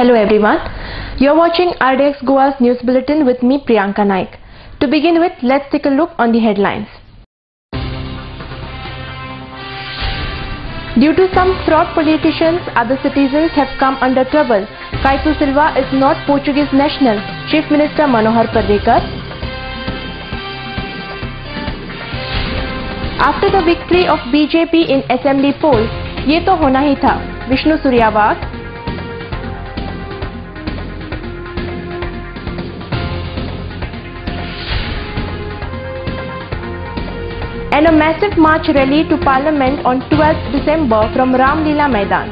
Hello everyone, you are watching RDX Goa's news bulletin with me Priyanka Naik. To begin with, let's take a look on the headlines. Due to some fraud politicians, other citizens have come under trouble. Caitu Silva is not Portuguese national, Chief Minister Manohar Parrikar. After the victory of BJP in assembly polls, ये तो होना ही था, Vishnu सूर्यावाग. And a massive march rally to Parliament on 12th December from Ram Leela Maidan.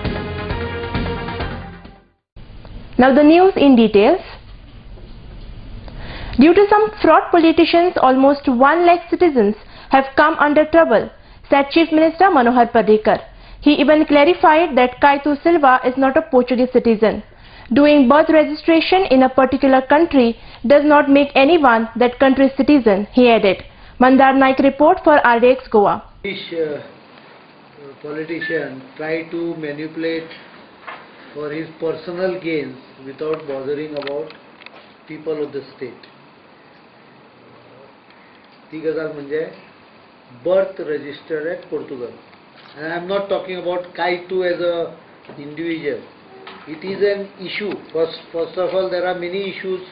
Now the news in details. Due to some fraud politicians, almost 1 lakh citizens have come under trouble, said Chief Minister Manohar Parrikar. He even clarified that Caitu Silva is not a Portuguese citizen. Doing birth registration in a particular country does not make anyone that country's citizen, he added. Mandar Naik report for RDX Goa. British politician try to manipulate for his personal gains without bothering about people of the state. ती गजाल म्हणजे birth register at Portugal. And I am not talking about Caitu as a individual. It is an issue. First of all, there are many issues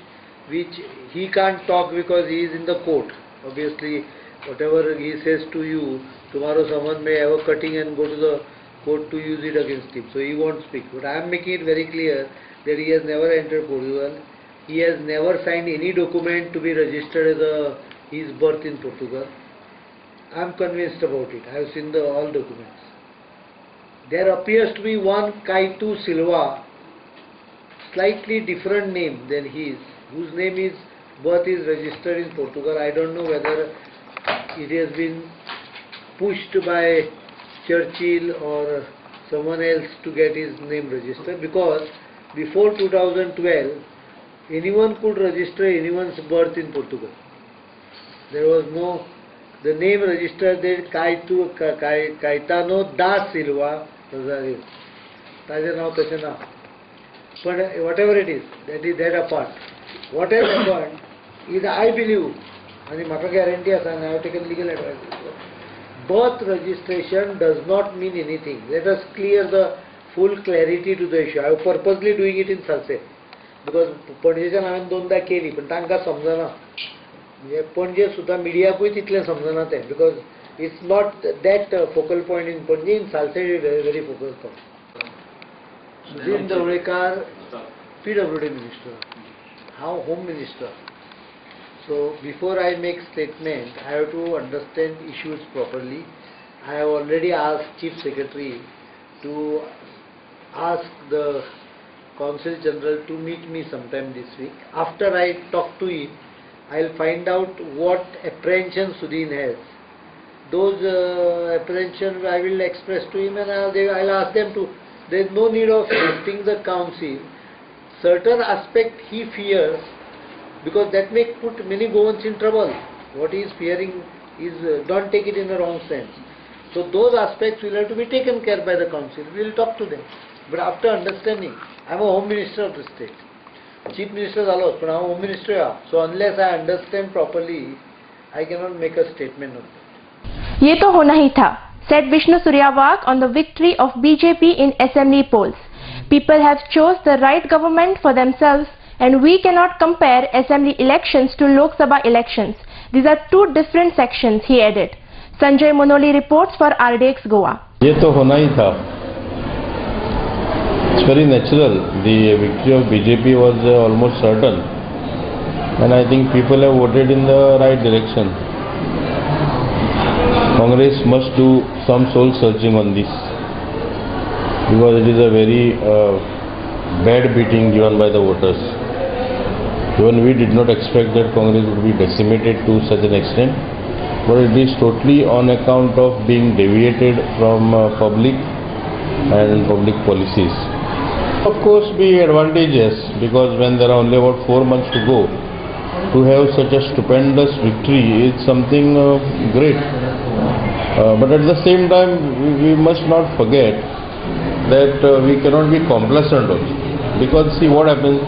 which he can't talk because he is in the court. Obviously, whatever he says to you, tomorrow someone may have a cutting and go to the court to use it against him. So he won't speak. But I am making it very clear that he has never entered Portugal. He has never signed any document to be registered as his birth in Portugal. I am convinced about it. I have seen all documents. There appears to be one Caitu Silva, slightly different name than his, whose name is birth is registered in Portugal. I don't know whether it has been pushed by Churchill or someone else to get his name registered, because before 2012 anyone could register anyone's birth in Portugal. There was no, the name registered there Caetano da Silva ताजे नाव तशें ना. But whatever it is that apart, what has happened is, I believe, and I guarantee us, and I have taken legal advice, birth registration does not mean anything. Let us clear the full clarity to the issue. I am purposely doing it in Salse, because पणजेच्यान हांवें दोनदा केली पण तांकां समजना. म्हणजे पणजे सुद्दां मिडियाकूय तितलें समजना तें, because it's not that focal point in Panje. In Salse it is very, very focal point. Sudhin Dawlekar, PWD Minister, how Home Minister. So before I make statement, I have to understand issues properly. I have already asked Chief Secretary to ask the Consul General to meet me sometime this week. After I talk to him, I will find out what apprehension Sudhin has. Those apprehensions I will express to him, and I will ask them to. There is no need of asking the council. Certain aspect he fears, because that may put many Goans in trouble. What he is fearing is, don't take it in a wrong sense. So those aspects will have to be taken care by the council. We will talk to them. But after understanding, I am a Home Minister of the state. Chief Minister is allowed, but I am a Home Minister. So unless I understand properly, I cannot make a statement on that. ये तो होना ही था, said Vishnu Suryawag on the victory of BJP in assembly polls. People have chose the right government for themselves, and we cannot compare assembly elections to Lok Sabha elections. These are two different sections, he added. Sanjay Monoli reports for RDX Goa. ये तो होना ही था. It's very natural. The victory of BJP was almost certain, and I think people have voted in the right direction. Congress must do some soul searching on this, because it is a very bad beating given by the voters. Even we did not expect that Congress would be decimated to such an extent, but it is totally on account of being deviated from public and public policies. Of course, be advantageous, because when there are only about 4 months to go, to have such a stupendous victory is something great. But at the same time, we must not forget that we cannot be complacent also. because see what happens,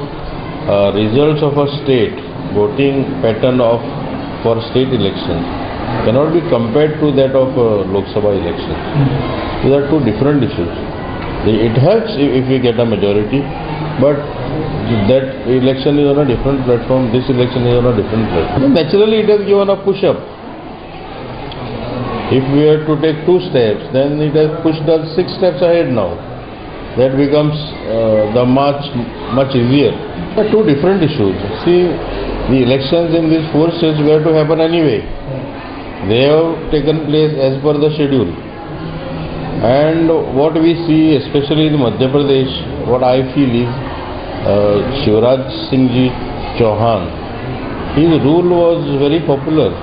results of a state, voting pattern of for state elections cannot be compared to that of Lok Sabha elections. These are two different issues. It helps if we get a majority, but that election is on a different platform, this election is on a different platform. Naturally, it has given a push-up. If we were to take 2 steps, then it has pushed us 6 steps ahead now. That becomes the much easier. But 2 different issues. See, the elections in these 4 states were to happen anyway. They have taken place as per the schedule. And what we see, especially in Madhya Pradesh, what I feel is Shivraj Singh Ji Chauhan, his rule was very popular.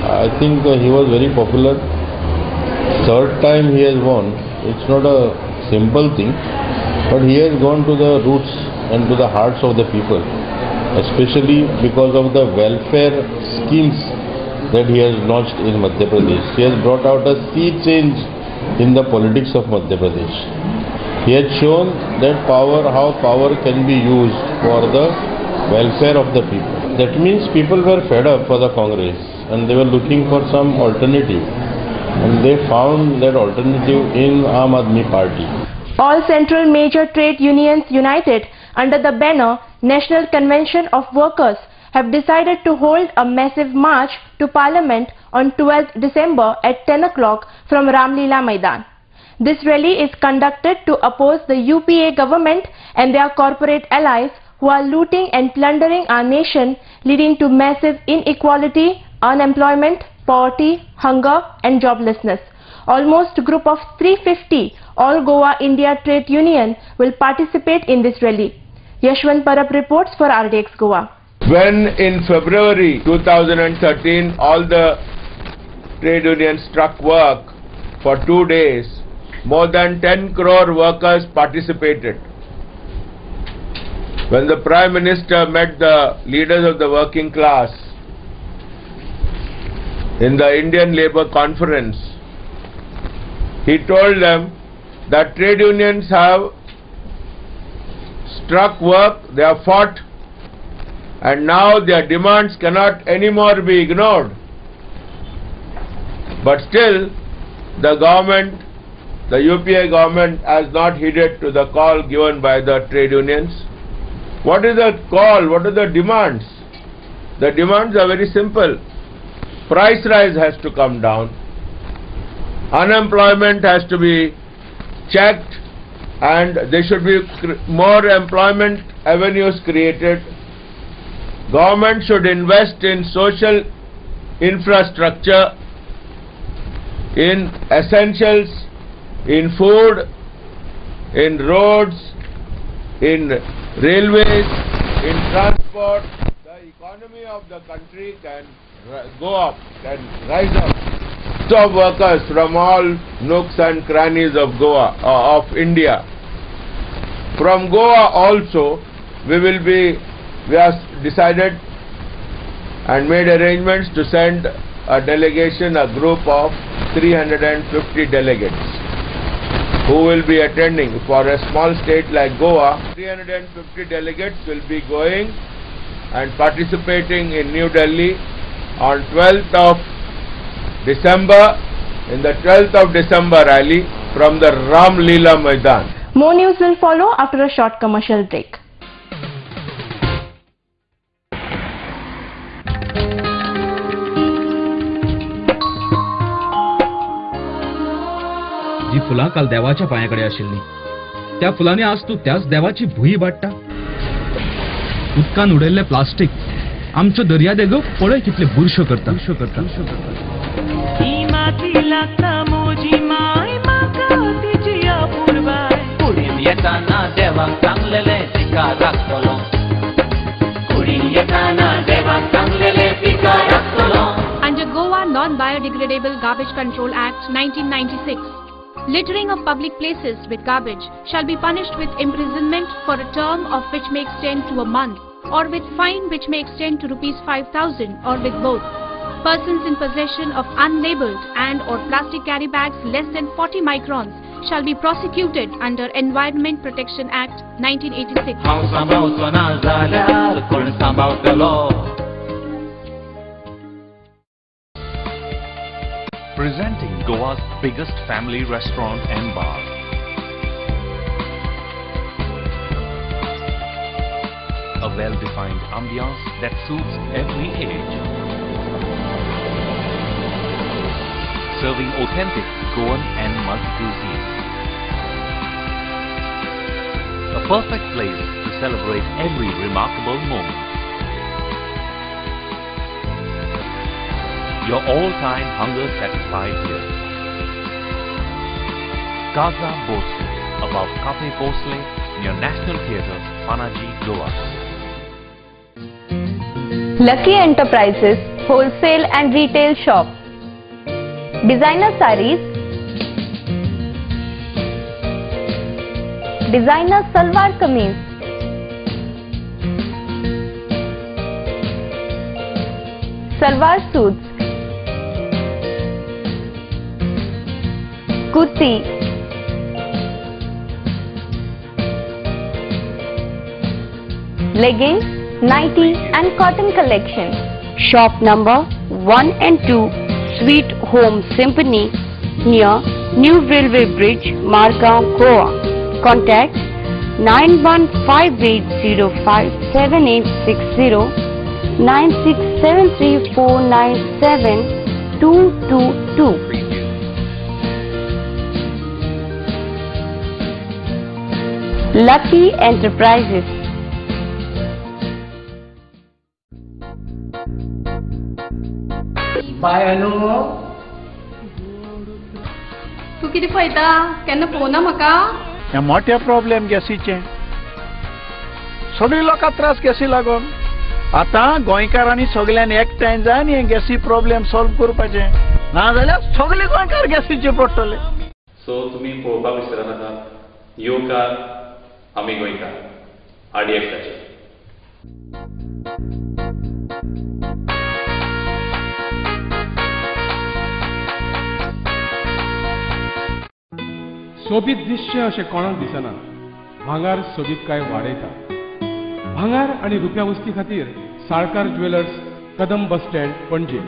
I think he was very popular. 3rd time he has won. It's not a simple thing, but he has gone to the roots and to the hearts of the people, especially because of the welfare schemes that he has launched in Madhya Pradesh. He has brought out a sea change in the politics of Madhya Pradesh. He has shown that how power can be used for the welfare of the people. That means people were fed up for the Congress and they were looking for some alternative, and they found that alternative in Aam Aadmi Party. All central major trade unions united under the banner National Convention of Workers have decided to hold a massive march to Parliament on 12th December at 10 o'clock from Ramlila Maidan. This rally is conducted to oppose the UPA government and their corporate allies who are looting and plundering our nation, leading to massive inequality, unemployment, poverty, hunger and joblessness. Almost a group of 350 All Goa India Trade Union will participate in this rally. Yashwant Parab reports for RDX Goa. When in February 2013 all the trade unions struck work for 2 days, more than 10 crore workers participated. When the Prime Minister met the leaders of the working class in the Indian Labour Conference, he told them that trade unions have struck work, they have fought, and now their demands cannot anymore be ignored. But still, the government, the UPA government, has not heeded to the call given by the trade unions. What is the call? What are the demands? The demands are very simple. Price rise has to come down. Unemployment has to be checked, and there should be more employment avenues created. Government should invest in social infrastructure, in essentials, in food, in roads, in railways, in transport. The economy of the country can go up, can rise up. Of workers from all nooks and crannies of Goa, of India. From Goa also, we have decided and made arrangements to send a delegation, a group of 350 delegates who will be attending. For a small state like Goa, 350 delegates will be going and participating in New Delhi on 12th of December, in the 12th of December rally from the Ramlila Maidan. More news will follow after a short commercial break. जी फुलां काल देवाच्या पायाकडे आशिल्ली, त्या फुलांनी आज तू त्याच देवाची भुई वाडटा. उदकान उडयल्ले प्लास्टिक आमच्यो दर्या देगो पळय कितले बुरश्यो करता. Under Goa Non-Biodegradable Garbage Control Act 1996, littering of public places with garbage shall be punished with imprisonment for a term of which may extend to a month, or with fine which may extend to ₹5,000, or with both. Persons in possession of unlabeled and or plastic carry bags less than 40 microns shall be prosecuted under Environment Protection Act 1986. Presenting Goa's biggest family restaurant and bar. A well-defined ambiance that suits every age. Serving authentic Goan and multi-cuisine. A perfect place to celebrate every remarkable moment. Your all-time hunger-satisfied here. Casa Bosle, above Cafe Bosle, near National Theatre, Panaji, Goa. Lucky Enterprises Wholesale and Retail Shop. Designer sarees, designer salwar kameez, salwar suits, kurti, leggings, nighty and cotton collection. Shop number 1 and 2, Sweet Home Symphony, near New Railway Bridge, Margao, Goa. Contact 9158057860, 9673497222. Lucky Enterprises. Bye अनु तू किती पळयता केन्ना पळोवना म्हाका हे मोठे problem गॅसीचे सगळी लोकां त्रास गॅसी लागून आता गोंयकारांनी सगळ्यांनी एकठांय जावन हे गॅसी प्रॉब्लेम सॉल्व करपाचे ना जाल्यार सगळे गोंयकार गॅसीचे पडटले. सो तुम्ही पळोवपाक विसरनाका योकार आमी गोंयकार RDXाचे. सोबीत दिसचें अशें कोणाक दिसना. भांगार सोबीतकाय वाडयता. भांगार आनी रुप्या वस्ती खातीर साळकार ज्वेलर्स, कदम बस स्टँड, पणजे.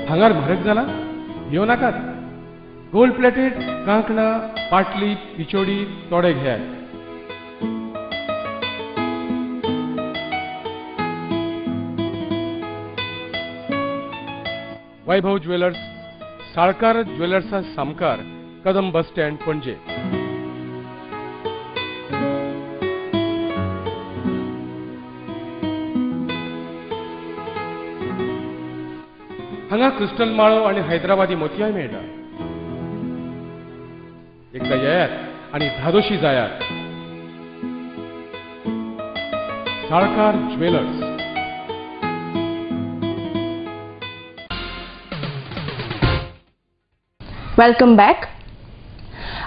भांगार म्हारग जाला? येवं नाकात. गोल्ड प्लेटेड कांकणां, पाटली, पिचोडी तोडे घेयात. वैभव ज्वेलर्स, साळकार ज्वेलर्सा सामकार, कदम बस स्टँड, पणजे. हांगा क्रिस्टल माळो आनी हैदराबादी मोतयाय मेळटा. एकदा येयात आनी धादोशी जायात. Salkar jewellers. Welcome back.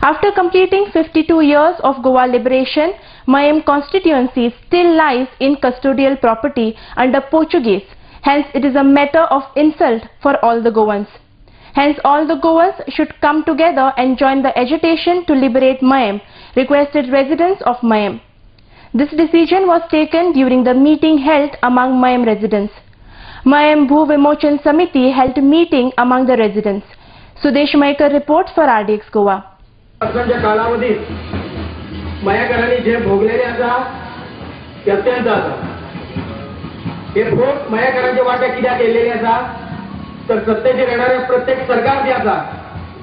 After completing 52 years of Goa liberation, Mayam constituency still lies in custodial property under Portuguese. Hence, it is a matter of insult for all the Goans. Hence, all the Goans should come together and join the agitation to liberate Mayam, requested residents of Mayam. This decision was taken during the meeting held among Mayam residents. Mayam Bhu Vimochan Samiti held a meeting among the residents. Sudesh Maikar reports for RDX Goa. कालावधीत मयाकरांनी जे भोगलेले आसा ते अत्यंत आसा. हे भोग मयाकरांच्या वाट्यात कित्याक केलेले आसा तर सत्तेचेर येणारे प्रत्येक सरकार जे आसा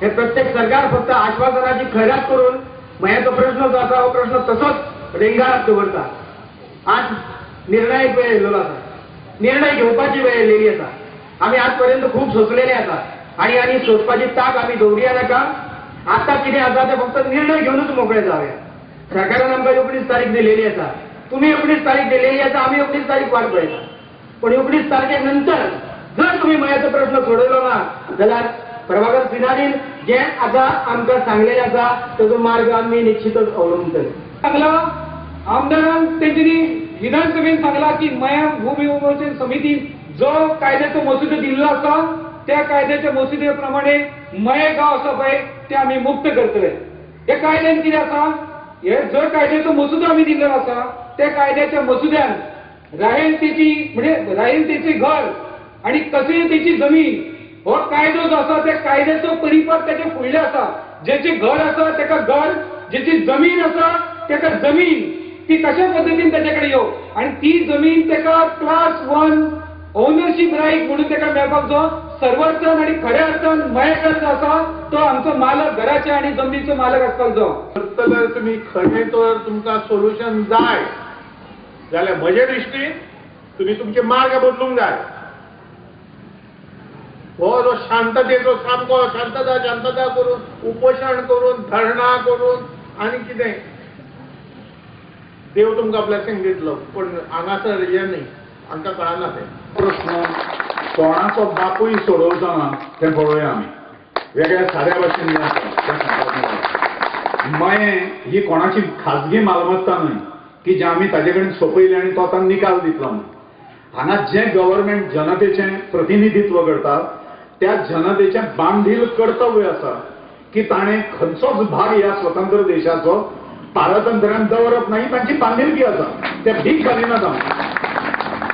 हे प्रत्येक सरकार फक्त आश्वासनाची खैरात करून मयाचो प्रश्न जो आसा हो प्रश्न तसोच रेंगाळत दवरता. आज निर्णायक वेळ येयल्लो आसा. निर्णय घेवपाची वेळ येयलेली आसा. आमी आज पर्यंत खूब सोंसलेले आसा आणि सोचपाची ताक आमी दवरिया नाका. आता कितें आसा ते फक्त निर्णय घेऊनच मोकळे जावया. सरकारान आमकां 19 तारीख दिलेली आसा. तुम्ही 19 तारीख दिलेली आसा, आमी 19 तारीख वाट पळयता. पण 19 तारखे नंतर जर तुम्ही मयाचो प्रश्न सोडयलो ना जाल्यार प्रभाकर सिन्हानीन जे आता आमकां सांगलेले आसा ताचो मार्ग आमी निश्चितच अवलंबतले. सांगला आमदारान तेंच्यांनी विधानसभेन सांगला की मया भूमी विमोचन समितीन जो कायद्याचो मसुदो दिल्लो आसा त्या कायद्याच्या मसुद्याप्रमाणे मये गाव आसा पळय ते आमी मुक्त करतले. हे कायद्यान कितें आसा, हे जो कायद्याचो मसुदो आमी दिल्लो आसा त्या कायद्याच्या मसुद्यान रायतेची म्हणजे रायतेचे घर आणि कचेतेची जमीन हो कायदो जो आसा त्या कायद्याचो परिपथ त्याच्या फुडले आसा. जेचे घर आसा तेका घर, जेची जमीन आसा तेका जमीन, ती कशा पद्दतीन त्याच्याकडे येऊ आणि ती जमीन तेका क्लास 1 ओनरशिप राईट म्हणून तेका मेळपाक जो सर्वर्थान आणि खऱ्या अर्थान मयेकार जो आसा तो आमचो मालक, घराचे आणि जमनीचो मालक आसपाक जो. तर तुम्ही खरें तर तुमकां सोल्युशन जाय जाल्यार म्हजे दृश्टीन तुम्ही तुमचे मार्ग बदलूंक जाय. हो जो शांततेचो सामको शांतता करून उपोशण करून धरणां करून आनी कितें देव तुमकां ब्लेसिंग दितलो, पण हांगासर हे न्ही, आमकां कळना तें. प्रश्न कोणाचो बापूय सोडवतना तें पळोवया आमी. वेगळ्या साद्या भाशेन मयें ही कोणाची खाजगी मालमत्ता न्हय की जे आमी ताजे कडेन सोपयली आनी तो ताका निकाल दितलो म्हणून. हांगा जें गव्हर्नमेंट जनतेचें प्रतिनिधित्व करता त्या जनतेचें बांधील कर्तव्य आसा की ताणें खंयचोच भाग ह्या स्वतंत्र देशाचो पारतंत्र्यान दवरप नाही, तांची बांधिलकी आसा, ते भीक घालिना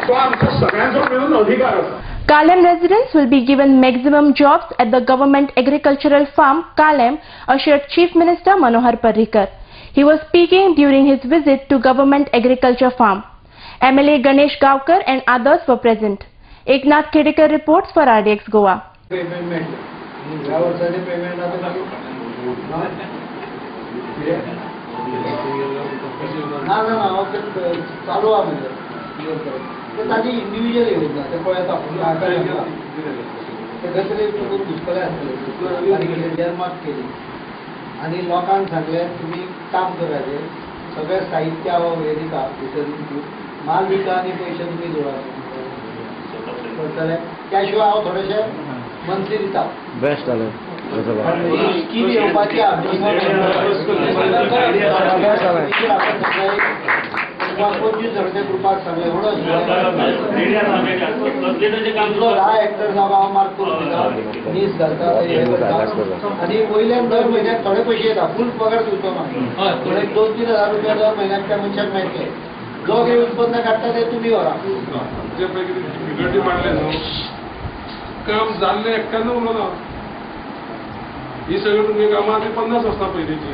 तो आमचो सगळ्यांचो मिळून अधिकार आसा. Kalem residents will be given maximum jobs at the government agricultural farm Kalem, assured Chief Minister Manohar Parrikar. He was speaking during his visit to government agriculture farm. MLA Ganesh Gavkar and others were present. Eknath Khedekar reports for RDX Goa. चालू ताजी individual योजना ते पळयता आपण आकार सगळे चुकून घुसपले आसले जन्मात केली आणि लोकांक सांगले तुम्ही काम कराचे, सगळे साहित्य हे दिता भितर माल दिता आणि पैसे तुम्ही जोडा करतले. त्या शिवाय हांव थोडेशे मंत्री दिता बेस्ट जालें स्कीम येवपाची ग्रुपाक सांगले 10 हेक्टर जागा हांव मार्क करून दिता, मीस घालता आनी वयल्यान दर म्हयन्याक थोडे पयशे येता, फूल पगार दिवचो ना, थोडे 2-3 हजार रुपया दर म्हयन्याक त्या मनशाक मेळटले. जो कितें उत्पन्न काडटा ते तुमी व्हरा. काम जाल्लें एकट्यान उरलो ना. ही सगळी तुमगे कामां 50 वर्सां पयलींची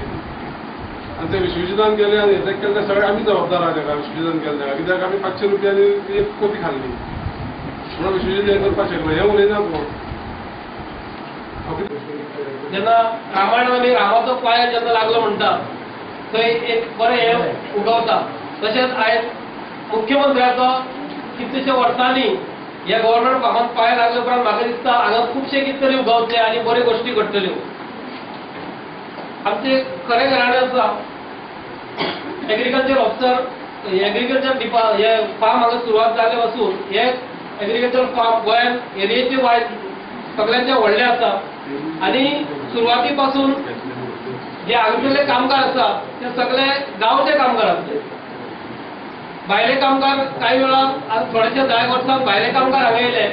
आनी ते विश्वजितान गेले आनी हे केले सगळे आमी जबाबदार आहा तेका. विश्वजितान केले तेका कित्याक आमी 500 रुपयांनी 1 कोटी खाल्ली म्हणून विश्वजीत हे करपाक शकलो. हे उलयना कोण. जेन्ना रामायणान आमी रामाचो पांय जेन्ना लागलो म्हणटा थंय एक बरें हे उगवता. तशेंच आयज मुख्यमंत्र्याचो कितलेशे वर्सांनी ह्या गव्हर्नमेंट फार्मात पांय लागले उपरांत म्हाका दिसता हांगा खुबशे कितें तरी उगवतले आनी बऱ्यो गोश्टी घडटल्यो. आमचे खरे घराणे आसा एग्रीकल्चर ऑफिसर एग्रीकल्चर हे फार्म हांगा सुरवात जाले पासून हे एग्रीकल्चर फार्म गोंयान एरियेचे वायज सगळ्यांचे व्हडले आसा आनी सुरवाती पासून जे हांगसरले कामगार आसा ते सगळे गांवचे कामगार आसले. भायले कामगार काही वेळा थोडेशे 10 वर्सांक भायले कामगार हांगा येयले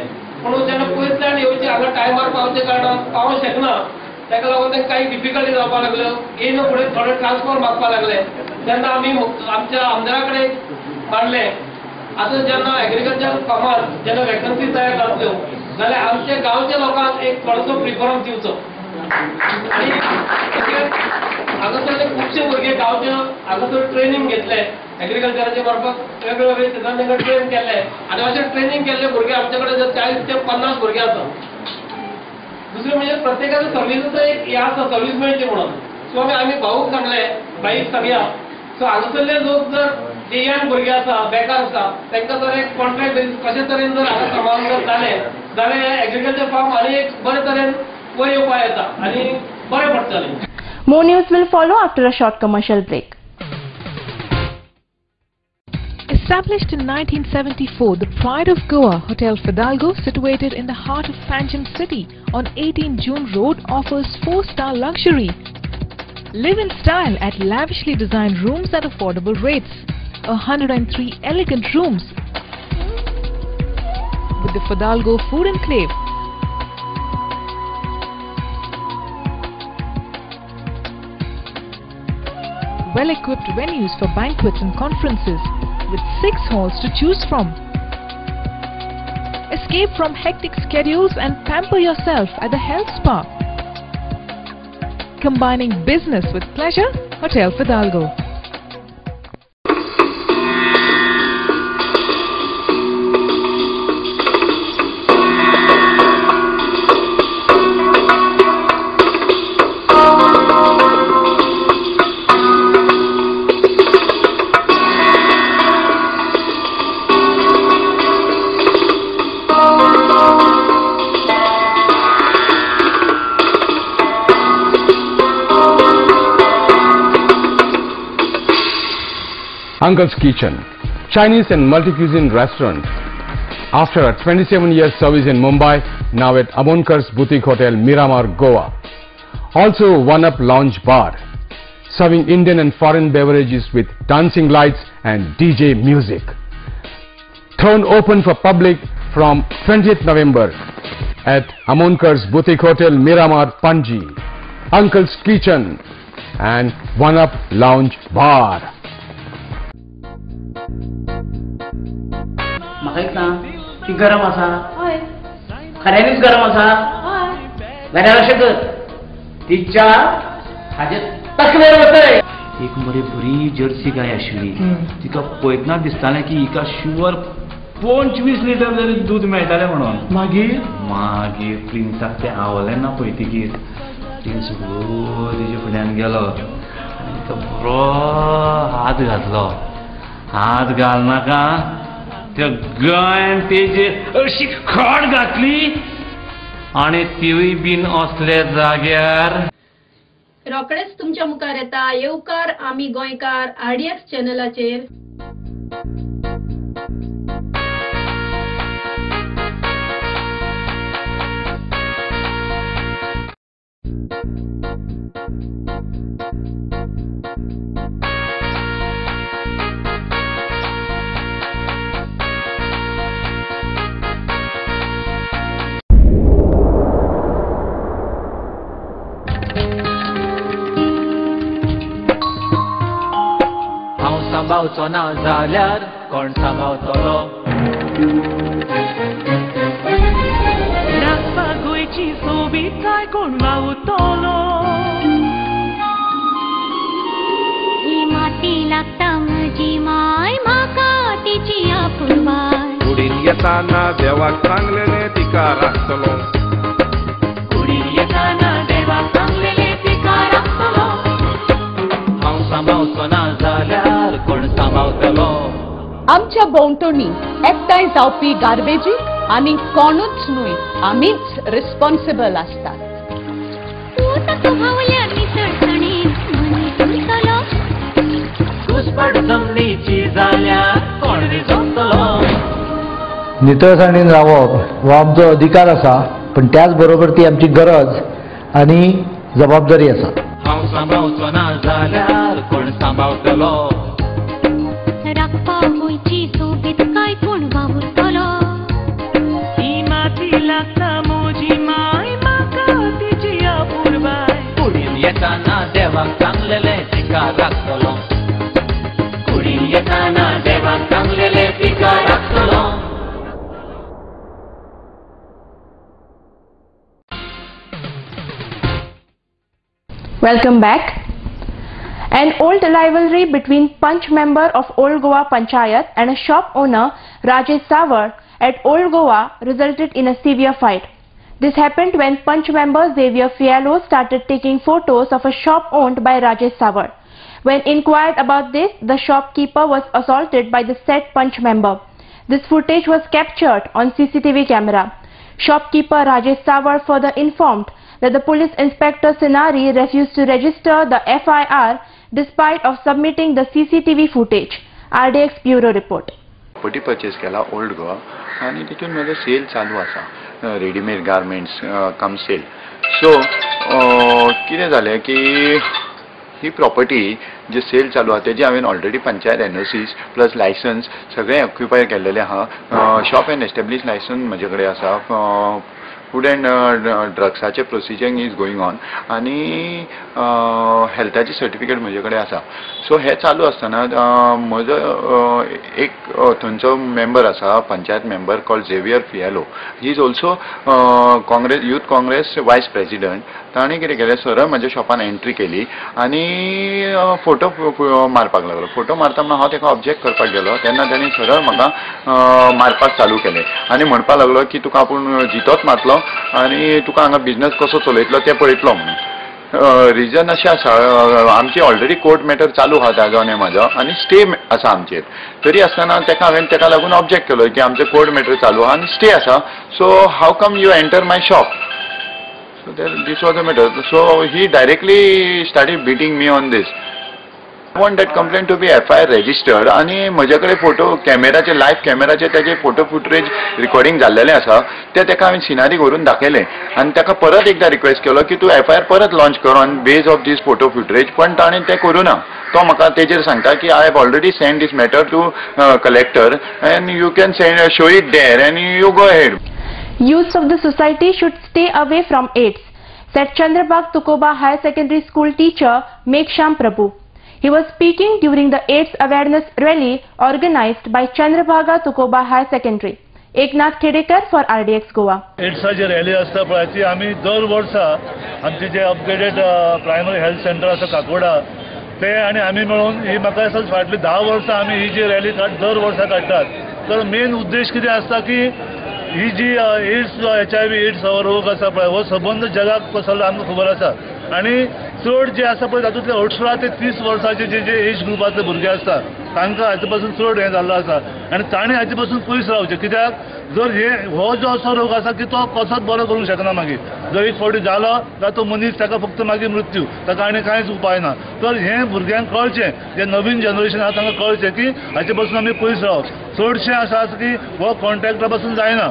पूण जेन्ना पयसल्यान येवचे हांगा टायमार पावचे कारणान पावूंक शकना ताका लागून तांकां काही डिफिकल्टी जावपाक लागल्यो. येयन फुडें थोडे ट्रान्सफर मागपाक लागले. तेन्ना आमी आमच्या आमदारा कडेन मांडले आतां जेन्ना एग्रीकल्चर फार्मार जेन्ना वॅकन्सी तयार जातल्यो जाल्यार आमच्या गांवच्या लोकांक एक थोडोसो प्रिफरन्स दिवचो. आनी हांगासरले खुबशे भुरगे गांवचे हांगासर ट्रेनिंग घेतले एग्रीकल्चराचे मार्फत वेगवेगळे क्षेत्रांत तांकां ट्रेन केले आनी अशें ट्रेनिंग केल्ले भुरगे आमचे कडेन 40 ते 50 भुरगे आसात. दुसरें म्हणजे प्रत्येकाच्या सर्विसीचो एक हे आसा सर्वीस मेळची म्हणून. सो आमी भाऊक सांगले बाईक सांगया सो हांगासरले लोक जर जे यंग भुरगे आसा बेकार आसा तांकां जर एक कॉन्ट्रॅक्ट बेसीस कशे तरेन जर हांगा सांबाळून जर जालें जाल्यार एग्रीकल्चर फार्म आनी एक बरे तरेन वयर येवपाक येता आनी बरें पडटलें. More news will follow after a short commercial break. Established in 1974, the Pride of Goa, Hotel Fidalgo, situated in the heart of Panjim city on 18 June Road, offers 4-star luxury. Live in style at lavishly designed rooms at affordable rates. 103 elegant rooms with the Fidalgo Food Enclave. well-equipped venues for banquets and conferences, with 6 halls to choose from. Escape from hectic schedules and pamper yourself at the health spa. Combining business with pleasure, Hotel Fidalgo. Uncle's Kitchen, Chinese and multi-cuisine restaurant. After a 27-year service in Mumbai, now at Amonkar's Boutique Hotel, Miramar, Goa. Also One Up Lounge Bar, serving Indian and foreign beverages with dancing lights and DJ music. Thrown open for public from 20th November at Amonkar's Boutique Hotel, Miramar, Panji. Uncle's Kitchen and One Up Lounge Bar. म्हाका ती गरम आसा खऱ्यांनीच गरम आसा घरार अशें कर तिच्या हाजे तकलेर वतय एक बरी बरी जर्सी गाय आशिल्ली तिका पळयतना दिसतालें की हिका शुअर 25 लिटर तरी दूध मेळटालें म्हणून मागीर प्रिन्साक तें आवडलें ना पळयतकीर प्रिन्स तिचे फुड्यान गेलो आनी तिका बरो हात घातलो हात घालनाका त्या गायन तेजेर अशी खड घातली आणि तिवूय बीन असले जाग्यार रोकडेच तुमच्या मुखार येता येवकार आमी गोंयकार RDX चॅनलाचेर. सांबाळचो ना जाल्यार कोण सांबाळतलो राखपा गोंयची सोबीतकाय कोण वावुरतलो ही माती लागता म्हजी माय म्हाका तिची आपुरबाय कुडीन येताना देवाक सांगलेले तिका राखतलो कुडीन येताना देवाक सांगलेले तिका राखतलो हांव सांबाळचो ना जाल्यार कोण सांबाळतलो आमच्या भोंवतणी एकठांय जावपी गार्बेजी आनी कोणूच न्हय आमीच रिस्पॉन्सिबल आसतात. घुसपट जमनीची जाल्यार कोण रिजवतलो नितळसाणीन रावप हो आमचो अधिकार आसा पण त्याच बरोबर ती आमची गरज आनी जबाबदारी आसा. हांव सांबाळचो ना जाल्यार कोण सांबाळतलो राखपा गोंयची सोबीतकाय कोण वावुरतलो ही माती लागता म्हजी माय म्हाका तिची आपुरबाय कुडीन येताना देवाक सांगलेले तिका राखतलो कुडीन येताना देवाक सांगलेले तिका राखतलो. Welcome back. An old rivalry between Panch member of Old Goa Panchayat and a shop owner Rajesh Savar at Old Goa resulted in a severe fight. This happened when Panch member Xavier Fiallo started taking photos of a shop owned by Rajesh Savar. When inquired about this, the shopkeeper was assaulted by the said Panch member. This footage was captured on CCTV camera. Shopkeeper Rajesh Savar further informed that the police inspector Sinari refused to register the FIR despite of submitting the CCTV footage. RDX Bureau Report. Property purchase केला old Goa आणि तितून माझो cell चालू आसा readymade garments कम cell. सो कितें जालें की ही property जे cell चालू आहा तेजे हांवें already panchayat NOCs plus licence सगळें ऑक्युपाय केल्लेलें आहा. शॉप एंड एस्टॅब्लिश लायसन्स म्हजे कडेन आसा. फूड एंड ड्रग्साचे प्रोसिजरींग इज गोईंग ऑन आनी हेल्थाची सर्टिफिकेट म्हजे कडेन आसा. सो हे चालू आसतना म्हजो एक थंयचो मेंबर आसा, panchayat member called Xavier Fialho. He is also Congress youth Congress vice president. ताणें कितें केलें, सरळ म्हज्या शॉपान एंट्री केली आनी फोटो मारपाक लागलो. फोटो मारतना हांव ताका ऑब्जेक्ट करपाक गेलो तेन्ना ताणें सरळ म्हाका मारपाक चालू केलें आनी म्हणपाक लागलो की तुका आपूण जितोच मारतलो आनी तुका हांगा बिझनस कसो चलयतलो तें पळयतलो म्हणून. रिजन अशें आसा, आमची ऑलरेडी कोर्ट मॅटर चालू आहा ताजो आनी म्हाजो आनी स्टे आसा आमचेर. तरी आसतना हांवें ताका लागून ऑब्जेक्ट केलो की आमचें कोर्ट मॅटर चालू आहा आनी स्टे आसा, so how come you enter my shop. So this was the matter. So he directly started beating me on this. I want that complaint to be FIR registered. आणि म्हजे photo कॅमेराचे live कॅमेराचे त्याचे photo footage recording जाल्लेले आसा ते ताका हांवें scenery करून दाखयलें आनी ताका परत एकदा रिक्वेस्ट केलो की तूं FIR परत लॉन्च कर on base of this photo footage. पण ताणें तें करूना. तो म्हाका तेजेर सांगता की I have already send this matter to collector and you can show it there and you go ahead. Youths of the society should stay away from AIDS, said Chandrabagh Tukoba High Secondary School teacher Meghsham Prabhu. He was speaking during the AIDS awareness rally organized by Chandrabagha Tukoba High Secondary. Eknath Khedekar for RDX Goa. एड्साची rally आसता पळय ती आमी दर वर्सा आमचे जे upgraded primary health centre आसा काकोडा ते आनी आमी मेळून ही म्हाका दिसता फाटली 10 वर्सां आमी ही जी रॅली दर वर्सा काडटात. तर मेन उद्देश कितें आसता की ही जी एड्स HIV एड्स हो रोग आसा पळय हो सबंद जगाक पसरलो आमकां खबर आसा आनी चड जे आसा पळय तातूंतले 18 ते 30 वर्सांचे जे एज ग्रुपांतले भुरगे आसता तांकां हाचे पासून चड हें जाल्लो आसा आनी ताणें हाचे पासून पयस रावचें. कित्याक जर हो जो असो रोग आसा की तो कसोच बरो करूंक शकना. मागीर जर एक फावटी जालो जाल्यार तो मनीस ताका फक्त मागीर मृत्यू, ताका आनी कांयच उपाय ना. तर हें भुरग्यांक कळचें, जे नवीन जनरेशन आसा तांकां कळचें की हाचे पासून आमी पयस रावप. चडशें आसा की हो कॉन्टॅक्टा पासून जायना,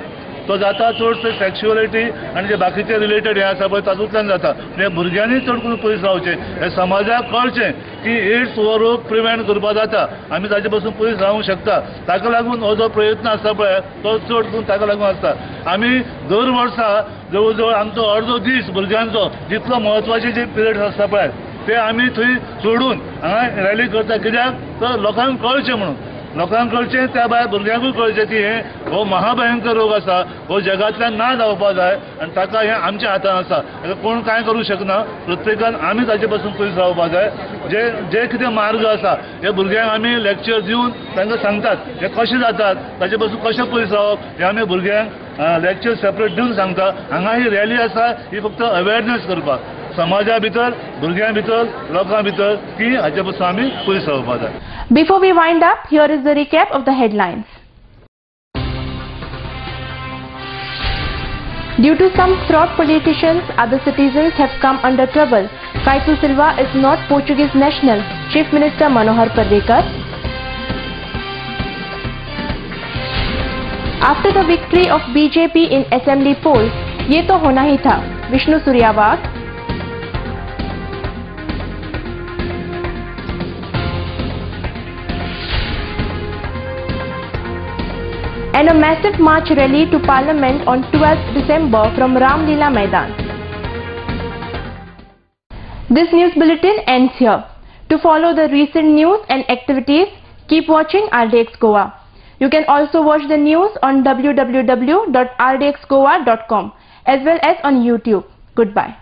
तो जाता चडशे सेक्शुअलिटी आनी जे बाकीचे रिलेटेड हें आसा पळय तातूंतल्यान जाता. हे भुरग्यांनी चड करून पयस रावचें. हे समाजाक कळचें की एड्स हो रोग प्रिवेंट करपा जाता, आमी ताचे पासून पयस रावूंक शकता. ताका लागून हो जो प्रयत्न आसता पळय तो चड करून ताका लागून आसता. आमी दर वर्सा जवळ जवळ आमचो अर्दो दीस भुरग्यांचो जितलो म्हत्वाचे जे पिरियड्स आसता पळय ते आमी थंय सोडून हांगा रॅली करता. कित्याक तर लोकांक कळचें म्हणून. लोकांक कळचें त्या भायर भुरग्यांकूय कळचें की हो महाभयंकर रोग आसा, हो जगांतल्यान ना जावपा जाय आनी ताका हें आमच्या हातान आसा. ताका कोण कांय करूं शकना. प्रत्येकान आमी ताचे पासून पयस रावपा जाय. जे कितें मार्ग आसा हे भुरग्यांक आमी लेक्चर दिवन तांकां सांगतात हे कशें जातात, ताचे पासून कशें पयस रावप हे आमी भुरग्यांक लेक्चर सेपरेट दिवन सांगता. हांगा ही रॅली आसा ही फक्त अवेरनेस करपाक, समाजा भितर, भुरग्यां भितर, लोकां भितर की हाचे पासून आमी पयस रावपा जाय. Before we wind up, here is the recap of the headlines. Due to some fraud politicians, other citizens have come under trouble. Kaitu Silva is not Portuguese national, Chief Minister Manohar Parrikar. After the victory of BJP in assembly polls, ये तो होना ही था, Vishnu Suryawat. And a massive march rally to Parliament on 12th December from Ram Leela Maidan. This news bulletin ends here. To follow the recent news and activities, keep watching RDX Goa. You can also watch the news on www.rdxgoa.com as well as on YouTube. Goodbye.